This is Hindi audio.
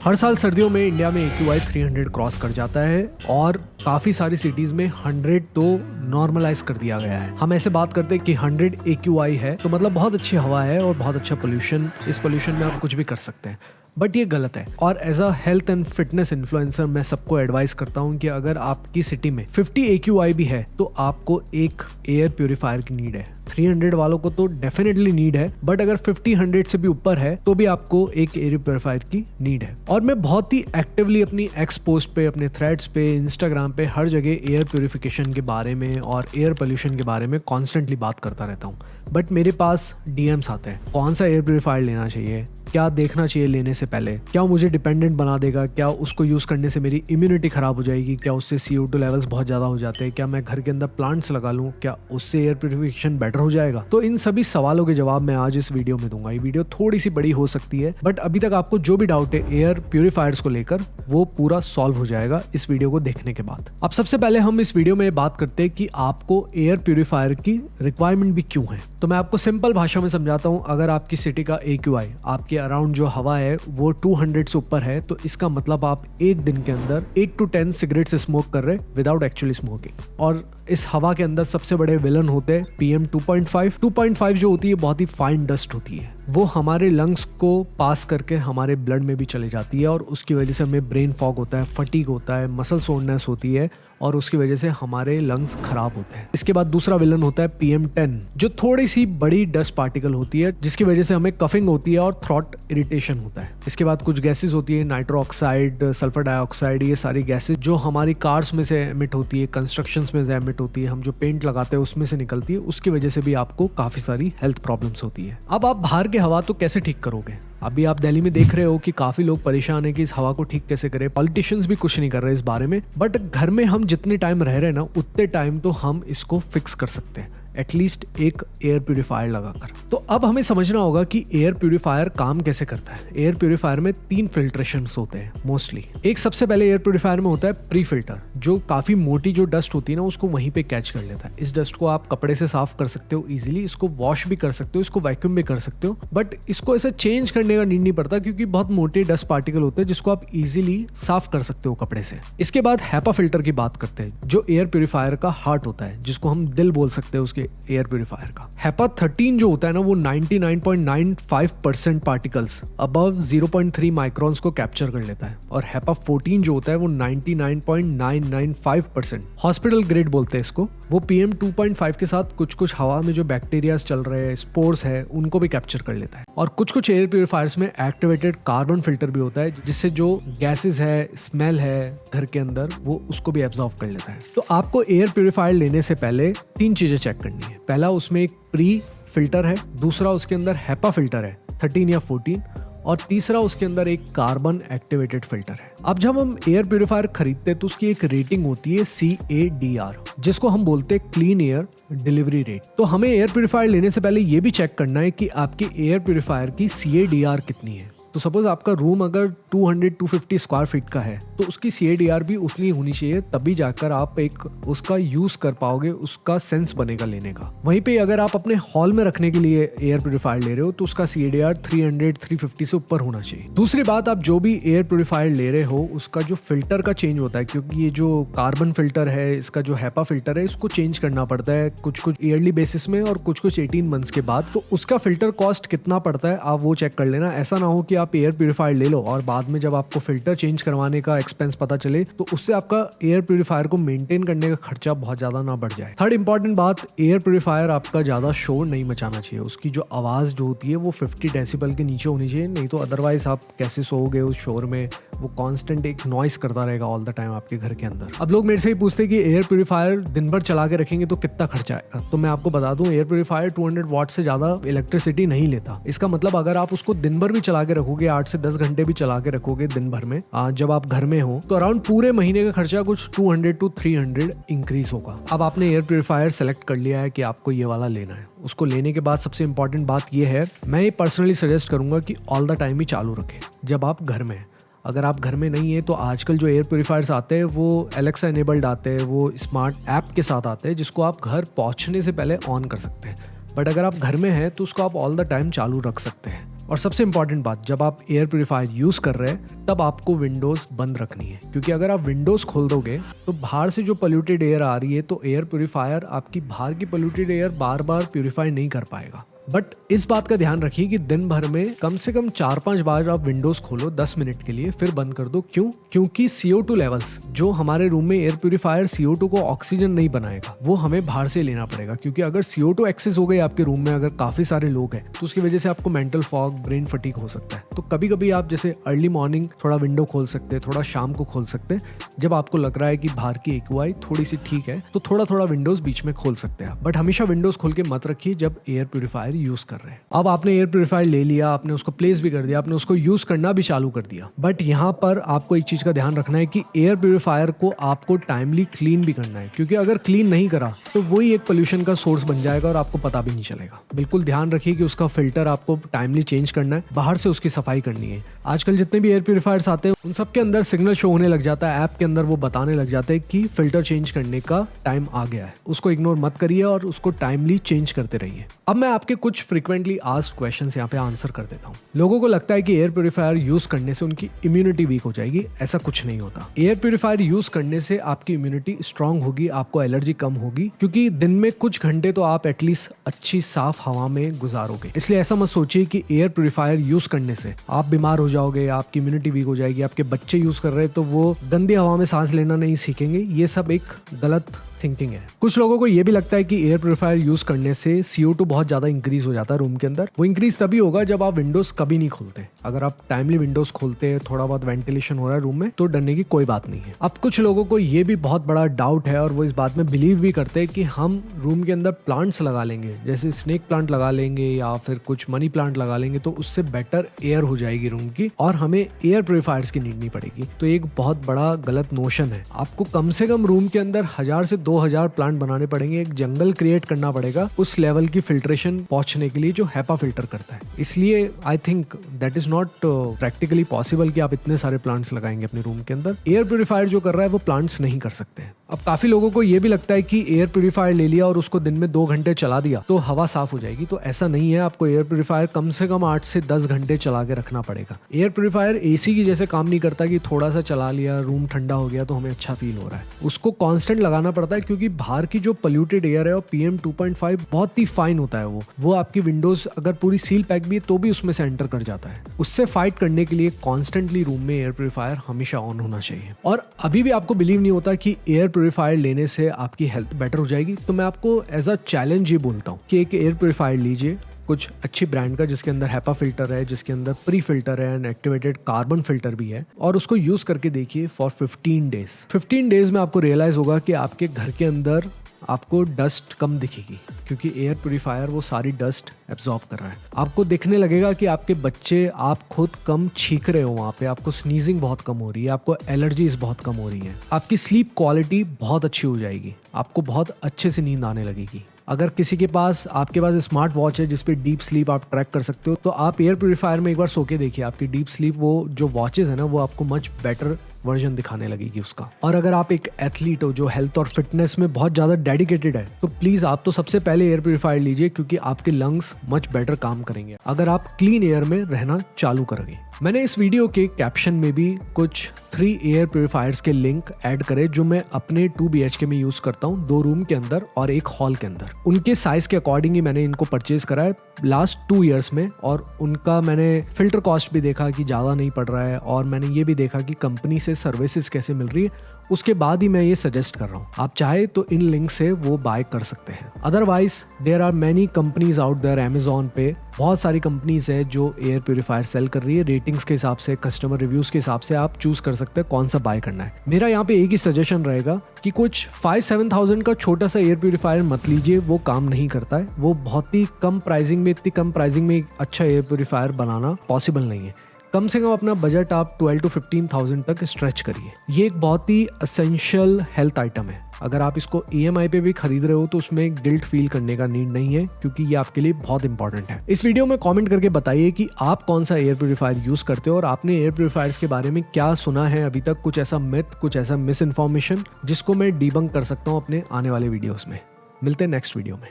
हर साल सर्दियों में इंडिया में AQI 300 क्रॉस कर जाता है और काफ़ी सारी सिटीज़ में 100 तो नॉर्मलाइज कर दिया गया है। हम ऐसे बात करते हैं कि 100 AQI है तो मतलब बहुत अच्छी हवा है और बहुत अच्छा पोल्यूशन, इस पोल्यूशन में आप कुछ भी कर सकते हैं, बट ये गलत है। और as a health and fitness influencer मैं सबको एडवाइस करता हूँ कि अगर आपकी सिटी में 50 AQI भी है तो आपको एक एयर प्यूरिफायर की नीड है। 300 वालों को तो डेफिनेटली नीड है, बट अगर 50-100 से भी ऊपर है तो भी आपको एक एयर प्यूरिफायर की नीड है। और मैं बहुत ही एक्टिवली अपनी एक्स पोस्ट पे, अपने थ्रेड्स पे, इंस्टाग्राम पे हर जगह एयर प्यूरिफिकेशन के बारे में और एयर पोल्यूशन के बारे में कॉन्स्टेंटली बात करता रहता हूँ। बट मेरे पास DMs आते हैं, कौन सा एयर प्यूरिफायर लेना चाहिए, क्या देखना चाहिए लेने से पहले, क्या मुझे डिपेंडेंट बना देगा, क्या उसको यूज़ करने से मेरी इम्यूनिटी ख़राब हो जाएगी, क्या उससे CO2 लेवल्स बहुत ज़्यादा हो जाते हैं, क्या मैं घर के अंदर प्लांट्स लगा लूँ, क्या उससे एयर प्यूरिफिकेशन बेटर हो जाएगा। तो इन सभी सवालों के जवाब मैं आज इस वीडियो में दूंगा। ये वीडियो थोड़ी सी बड़ी हो सकती है, बट अभी तक आपको जो भी डाउट है एयर प्यूरिफायर्स को लेकर वो पूरा सॉल्व हो जाएगा इस वीडियो को देखने के बाद। अब सबसे पहले हम इस वीडियो में बात करते हैं कि आपको एयर प्यूरिफायर की रिक्वायरमेंट भी क्यों है। तो मैं आपको सिंपल भाषा में समझाता हूँ। अगर आपकी सिटी का AQI, आपके अराउंड जो हवा है वो 200 से ऊपर है तो इसका मतलब आप एक दिन के अंदर 8 to 10 सिगरेट्स स्मोक कर रहे हैं विदाउट एक्चुअली स्मोकिंग। और इस हवा के अंदर सबसे बड़े विलन होते हैं PM 2.5 जो होती है बहुत ही फाइन डस्ट होती है। वो हमारे लंग्स को पास करके हमारे ब्लड में भी चली जाती है और उसकी वजह से हमें ब्रेन फॉग होता है, फटीग होता है, मसल सोरनेस होती है और उसकी वजह से हमारे लंग्स खराब होते हैं। इसके बाद दूसरा विलन होता है PM 10 जो थोड़ी सी बड़ी डस्ट पार्टिकल होती है जिसकी वजह से हमें कफिंग होती है और थ्रोट इरिटेशन होता है। इसके बाद कुछ गैसेस होती है, नाइट्रो ऑक्साइड, सल्फर डाइऑक्साइड, ये सारी गैसेस जो हमारी कार्स में से एमिट होती है, कंस्ट्रक्शंस में से एमिट होती है, हम जो पेंट लगाते हैं उसमें से निकलती है, उसकी वजह से भी आपको काफी सारी हेल्थ प्रॉब्लम्स होती है। अब आप बाहर की हवा तो कैसे ठीक करोगे? अभी आप दिल्ली में देख रहे हो कि काफी लोग परेशान है कि इस हवा को ठीक कैसे करें। पॉलिटिशियंस भी कुछ नहीं कर रहे इस बारे में, बट घर में हम जितने टाइम रह रहे हैं ना उतने टाइम तो हम इसको फिक्स कर सकते हैं, एटलीस्ट एक एयर प्यूरिफायर लगाकर। तो अब हमें समझना होगा कि एयर प्यूरिफायर काम कैसे करता है। एयर प्यूरिफायर में 3 फिल्ट्रेशंस होते हैं मोस्टली। एक सबसे पहले एयर प्यूरिफायर में होता है प्री फिल्टर जो काफी मोटी जो डस्ट होती है ना उसको वहीं पे कैच कर लेता है। इस डस्ट को आप कपड़े से साफ कर सकते हो इजीली, इसको वॉश भी कर सकते हो, इसको वैक्यूम भी कर सकते हो, बट इसको ऐसे चेंज करने का नीड नहीं पड़ता क्योंकि बहुत मोटे डस्ट पार्टिकल होते हैं जिसको आप इजीली साफ कर सकते हो कपड़े से। इसके बाद HEPA फिल्टर की बात करते हैं जो एयर प्यूरिफायर का हार्ट होता है, जिसको हम दिल बोल सकते हैं उसके एयर प्यूरिफायर का। HEPA 13 जो होता है ना वो 99.95% पार्टिकल्स अबव 0.3 माइक्रॉन्स को कैप्चर कर लेता है और HEPA 14 जो होता है वो 99.995% हॉस्पिटल ग्रेड बोलते हैं इसको। वो PM 2.5 के साथ कुछ कुछ हवा में जो बैक्टीरियाज चल रहे हैं, स्पोर्स है, उनको भी कैप्चर कर लेता है। और कुछ कुछ एयर प्यूरिफायर्स में एक्टिवेटेड कार्बन फिल्टर भी होता है जिससे जो गैसेस है, स्मेल है घर के अंदर वो उसको भी एब्जॉर्ब कर लेता है। तो आपको एयर प्यूरिफायर लेने से पहले 3 चीजें चेक करनी है। पहला उसमें एक प्री फिल्टर है, दूसरा उसके अंदर HEPA फिल्टर है 13 या 14 और तीसरा उसके अंदर एक कार्बन एक्टिवेटेड फिल्टर है। अब जब हम एयर प्यूरिफायर खरीदते हैं तो उसकी एक रेटिंग होती है CADR जिसको हम बोलते हैं क्लीन एयर डिलीवरी रेट। तो हमें एयर प्यूरिफायर लेने से पहले ये भी चेक करना है कि आपके एयर प्यूरिफायर की CADR कितनी है। तो सपोज आपका रूम अगर 200-250 स्क्वायर फीट का है तो उसकी CADR भी उतनी होनी चाहिए, तभी जाकर आप एक उसका यूज कर पाओगे, उसका सेंस बनेगा लेने का। वहीं पे अगर आप अपने हॉल में रखने के लिए एयर प्यूरिफायर ले रहे हो तो उसका CADR 300-350 से ऊपर होना चाहिए। दूसरी बात, आप जो भी एयर प्यूरिफायर ले रहे हो उसका जो फिल्टर का चेंज होता है, क्योंकि ये जो कार्बन फिल्टर है, इसका जो HEPA फिल्टर है, इसको चेंज करना पड़ता है कुछ कुछ ईयरली बेसिस में और कुछ कुछ 18 मंथ्स के बाद। तो उसका फिल्टर कॉस्ट कितना पड़ता है आप वो चेक कर लेना। ऐसा ना हो कि आप एयर प्यूरिफायर ले लो और बाद में जब आपको फिल्टर चेंज करवाने का एक्सपेंस पता चले तो उससे आपका एयर प्यूरिफायर को मेंटेन करने का खर्चा बहुत ज्यादा ना बढ़ जाए। थर्ड इंपॉर्टेंट बात, एयर प्यूरिफायर आपका ज्यादा शोर नहीं मचाना चाहिए। उसकी जो आवाज जो होती है वो 50 डेसिबल के नीचे होनी चाहिए, नहीं तो अदरवाइज आप कैसे सोओगे उस शोर में। वो कांस्टेंट एक नॉइस करता रहेगा ऑल द टाइम आपके घर के अंदर। अब लोग मेरे से ही पूछते हैं कि एयर प्यूरिफायर दिन भर चला के रखेंगे तो कितना खर्चा आएगा। तो मैं आपको बता दूं एयर प्यूरिफायर 200 वाट से ज्यादा इलेक्ट्रिसिटी नहीं लेता। इसका मतलब अगर आप उसको दिन भर भी चला के रखोगे, 8 से 10 घंटे भी चला के रखोगे दिन भर में, जब आप घर में हो तो अराउंड पूरे महीने का खर्चा कुछ 200 to 300 इंक्रीज होगा। अब आपने एयर प्यूरिफायर सेलेक्ट कर लिया है कि आपको ये वाला लेना है। उसको लेने के बाद सबसे इंपॉर्टेंट बात ये है, मैं ये पर्सनली सजेस्ट करूंगा कि ऑल द टाइम ही चालू रखें जब आप घर में हैं। अगर आप घर में नहीं है तो आजकल जो एयर प्यूरिफायर्स आते हैं वो एलेक्सा इनेबल्ड आते हैं, वो स्मार्ट ऐप के साथ आते हैं जिसको आप घर पहुंचने से पहले ऑन कर सकते हैं। बट अगर आप घर में हैं तो उसको आप ऑल द टाइम चालू रख सकते हैं। और सबसे इंपॉर्टेंट बात, जब आप एयर प्योरीफायर यूज कर रहे हैं तब आपको विंडोज बंद रखनी है, क्योंकि अगर आप विंडोज खोल दोगे तो बाहर से जो पोल्यूटेड एयर आ रही है तो एयर प्योरीफायर आपकी बाहर की पोल्यूटेड एयर बार बार प्योरीफाई नहीं कर पाएगा। बट इस बात का ध्यान रखिए कि दिन भर में कम से कम 4-5 बार आप विंडोज खोलो 10 मिनट के लिए, फिर बंद कर दो। क्यों? क्योंकि CO2 लेवल्स, जो हमारे रूम में एयर प्योरीफायर CO2 को ऑक्सीजन नहीं बनाएगा, वो हमें बाहर से लेना पड़ेगा। क्योंकि अगर CO2 एक्सेस हो गई आपके रूम में, अगर काफी सारे लोग हैं, तो उसकी वजह से आपको मेंटल फॉग, ब्रेन फटीग हो सकता है। तो कभी कभी आप जैसे अर्ली मॉर्निंग थोड़ा विंडो खोल सकते हैं, थोड़ा शाम को खोल सकते हैं, जब आपको लग रहा है कि बाहर की AQI थोड़ी सी ठीक है तो थोड़ा थोड़ा विंडोज बीच में खोल सकते हैं। बट हमेशा विंडोज खोल के मत रखिए जब एयर प्योरीफायर यूज कर रहे हैं। अब आपने एयर प्योरीफायर ले लिया, आपने उसको प्लेस भी कर दिया, आपने उसको यूज करना भी चालू कर दिया, बट यहाँ पर आपको एक चीज का ध्यान रखना है कि एयर प्योरीफायर को आपको टाइमली क्लीन भी करना है। क्योंकि अगर क्लीन नहीं करा तो वही एक पोल्यूशन का सोर्स बन जाएगा और आपको पता भी नहीं चलेगा। बिल्कुल ध्यान रखिए कि उसका फिल्टर आपको टाइमली चेंज करना है, बाहर से उसकी सफाई करनी है। आजकल जितने भी एयर प्योरीफायर्स आते हैं उन सब के अंदर सिग्नल शो होने लग जाता है, ऐप के अंदर वो बताने लग जाते हैं कि फिल्टर चेंज करने का टाइम आ गया है। उसको इग्नोर मत करिए और उसको टाइमली चेंज करते रहिए। अब मैं आपके कुछ फ्रीक्वेंटली आस्क्ड क्वेश्चंस यहाँ पे आंसर कर देता हूँ। लोगों को लगता है कि एयर प्योरीफायर यूज करने से उनकी इम्यूनिटी वीक हो जाएगी, ऐसा कुछ नहीं होता। एयर प्योरीफायर यूज करने से आपकी इम्यूनिटी स्ट्रांग होगी, आपको एलर्जी कम होगी, क्योंकि दिन में कुछ घंटे तो आप एटलीस्ट अच्छी साफ हवा में गुजारोगे। इसलिए ऐसा मत सोचिए कि एयर प्योरीफायर यूज करने से आप बीमार हो जाओगे, आपकी इम्यूनिटी वीक हो जाएगी। आपके बच्चे यूज कर रहे हैं तो वो गंदी हवा में सांस लेना नहीं सीखेंगे, ये सब एक गलत थिंकिंग है। कुछ लोगों को ये भी लगता है कि एयर प्योरीफायर यूज करने से CO2 बहुत ज्यादा इंक्रीज हो जाता है रूम के अंदर। वो इंक्रीज तभी होगा जब आप विंडोज कभी नहीं खोलते। अगर आप टाइमली विंडोज खोलते हैं, थोड़ा बहुत वेंटिलेशन हो रहा है रूम में, तो डरने की कोई बात नहीं है। अब कुछ लोगों को ये भी बहुत बड़ा डाउट है और वो इस बात में बिलीव भी करते हैं कि हम रूम के अंदर प्लांट्स लगा लेंगे, जैसे स्नेक प्लांट लगा लेंगे या फिर कुछ मनी प्लांट लगा लेंगे, तो उससे बेटर एयर हो जाएगी रूम की और हमें एयर प्योरीफायर्स की नीड नहीं पड़ेगी। तो एक बहुत बड़ा गलत नोशन है। आपको कम से कम रूम के अंदर 1000 से 2000 प्लांट बनाने पड़ेंगे, एक जंगल क्रिएट करना पड़ेगा उस लेवल की फिल्ट्रेशन पहुंचने के लिए जो HEPA फिल्टर करता है। इसलिए I think that is not practically possible कि आप इतने सारे प्लांट्स लगाएंगे अपने रूम के अंदर। एयर प्योरीफायर जो कर रहा है वो प्लांट्स नहीं कर सकते। अब काफी लोगों को ये भी लगता है कि एयर प्योरीफायर ले लिया और उसको दिन में 2 घंटे चला दिया तो हवा साफ हो जाएगी। तो ऐसा नहीं है। आपको एयर प्योरीफायर कम से कम 8 से 10 घंटे चला के रखना पड़ेगा। एयर प्योरीफायर AC की जैसे काम नहीं करता कि थोड़ा सा चला लिया, रूम ठंडा हो गया तो हमें अच्छा फील हो रहा है। उसको कांस्टेंट लगाना पड़ता है, क्योंकि बाहर की जो पोल्यूटेड एयर है और PM 2.5 बहुत ही फाइन होता है। वो आपकी विंडोज अगर पूरी सील पैक भी है तो भी उसमें से एंटर कर जाता है। उससे फाइट करने के लिए कॉन्स्टेंटली रूम में एयर प्योरीफायर हमेशा ऑन होना चाहिए। और अभी भी आपको बिलीव नहीं होता कि एयर प्योरीफायर लेने से आपकी हेल्थ बेटर हो जाएगी, तो मैं आपको एज अ चैलेंज ये बोलता हूँ कि एक एयर प्योरीफायर लीजिए कुछ अच्छी ब्रांड का, जिसके अंदर HEPA फिल्टर है, जिसके अंदर प्री फिल्टर है एंड एक्टिवेटेड कार्बन फिल्टर भी है, और उसको यूज करके देखिए फॉर 15 डेज। 15 डेज में आपको रियलाइज होगा कि आपके घर के अंदर आपको डस्ट कम दिखेगी, क्योंकि एयर प्योरीफायर वो सारी डस्ट एब्जॉर्ब कर रहा है। आपको दिखने लगेगा कि आपके बच्चे, आप खुद कम छींक रहे हो वहाँ पे, आपको स्नीजिंग बहुत कम हो रही है, आपको एलर्जीज बहुत कम हो रही है, आपकी स्लीप क्वालिटी बहुत अच्छी हो जाएगी, आपको बहुत अच्छे से नींद आने लगेगी। अगर किसी के पास, आपके पास स्मार्ट वॉच है जिसपे डीप स्लीप आप ट्रैक कर सकते हो, तो आप एयर प्योरीफायर में एक बार सो के देखिए, आपकी डीप स्लीप, वो जो वॉचेस है ना, वो आपको मच बेटर वर्जन दिखाने लगेगी उसका। और अगर आप एक एथलीट हो जो हेल्थ और फिटनेस में बहुत ज़्यादा डेडिकेटेड है, तो प्लीज़ आप तो सबसे पहले एयर प्योरीफायर लीजिए, क्योंकि आपके लंग्स मच बेटर काम करेंगे अगर आप क्लीन एयर में रहना चालू करेंगे। मैंने इस वीडियो के कैप्शन में भी कुछ 3 एयर प्योरीफायर्स के लिंक ऐड करे जो मैं अपने 2 BHK में यूज करता हूँ, 2 रूम के अंदर और 1 हॉल के अंदर। उनके साइज के अकॉर्डिंग ही मैंने इनको परचेज करा है लास्ट 2 ईयर्स में, और उनका मैंने फिल्टर कॉस्ट भी देखा कि ज़्यादा नहीं पड़ रहा है, और मैंने ये भी देखा कि कंपनी से सर्विसेज कैसे मिल रही है। उसके बाद ही मैं ये सजेस्ट कर रहा हूँ। आप चाहे तो इन लिंक से वो बाय कर सकते हैं। Otherwise there are many companies out there, Amazon पे बहुत सारी कंपनीज है जो एयर प्योरीफायर सेल कर रही है। रेटिंग्स के हिसाब से, कस्टमर रिव्यूज के हिसाब से आप चूज कर सकते हैं कौन सा बाय करना है। मेरा यहाँ पे एक ही सजेशन रहेगा कि कुछ 5-7,000 का छोटा सा एयर प्योरीफायर मत लीजिए, वो काम नहीं करता है। वो बहुत ही कम प्राइसिंग में, इतनी कम प्राइसिंग में एक अच्छा एयर प्योरीफायर बनाना पॉसिबल नहीं है। कम से कम अपना बजट आप 12 to 15,000 तक स्ट्रेच करिए। ये एक बहुत ही असेंशियल हेल्थ आइटम है। अगर आप इसको EMI पे भी खरीद रहे हो तो उसमें गिल्ट फील करने का नीड नहीं है, क्योंकि ये आपके लिए बहुत इंपॉर्टेंट है। इस वीडियो में कमेंट करके बताइए कि आप कौन सा एयर प्योरीफायर यूज करते हो और आपने एयर प्योरीफायर्स के बारे में क्या सुना है अभी तक, कुछ ऐसा मिथ, कुछ ऐसा मिस इन्फॉर्मेशन जिसको मैं डिबंक कर सकता हूँ अपने आने वाले वीडियोस में। मिलते हैं नेक्स्ट वीडियो में।